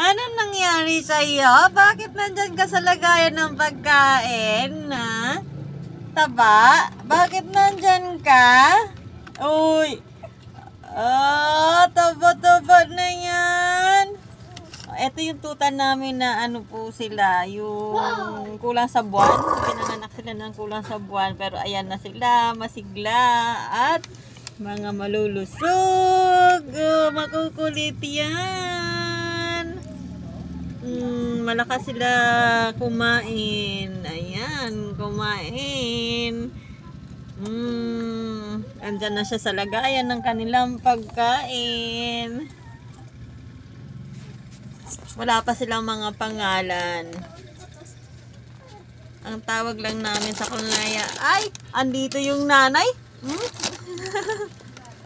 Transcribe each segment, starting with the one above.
Anong nangyari sa'yo? Bakit nandyan ka sa lagayan ng pagkain? Ha? Taba? Bakit nandyan ka? Uy! Taba-taba na yan. Ito yung tuta namin na ano po sila, yung kulang sa buwan. Pinanganak sila ng kulang sa buwan. Pero ayan na sila, masigla at mga malulusog. Makukulit yan. Malakas sila kumain. Ayan, kumain. Andyan na siya sa lagayan ng kanilang pagkain. Wala pa silang mga pangalan. Ang tawag lang namin sa kunaya, ay, andito yung nanay.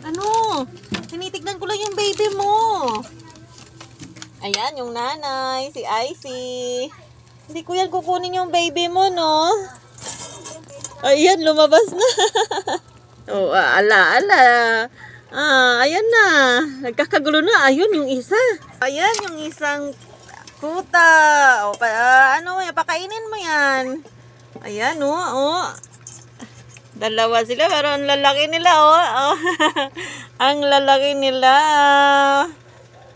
Ano? Tinitignan ko lang yung baby mo. Ayan, yung nanay, si Icy. Hindi ko yan kukunin yung baby mo, no? Ayan, lumabas na. Oh, ala. Ayan na. Nagkakagulo na. Ayun, yung isa. Ayan, yung isang kuta. Ano, pakainin mo yan. Ayan, oh. Dalawa sila, pero ang lalaki nila, oh. Ang lalaki nila.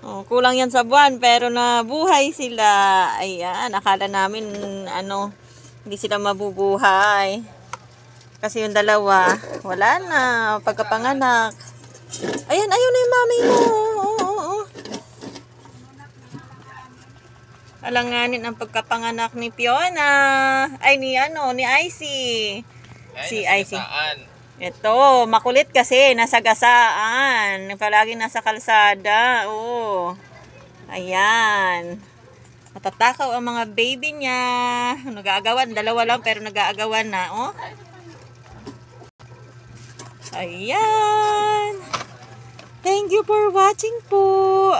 Oh, kulang yan sa buwan, pero nabuhay sila. Ayan, akala namin, hindi sila mabubuhay. Kasi yung dalawa, wala na, pagkapanganak. Ayan na yung mami mo. Oo. Alanganin ang pagkapanganak ni Fiona. Ay, ni Icy. Si Icy. Ito, makulit kasi, nasa gasaan. Palagi nasa kalsada. Oo. Ayan. Matatakaw ang mga baby niya. Nag-aagawan, dalawa lang pero nag-aagawan na, oh. Ayan. Thank you for watching po.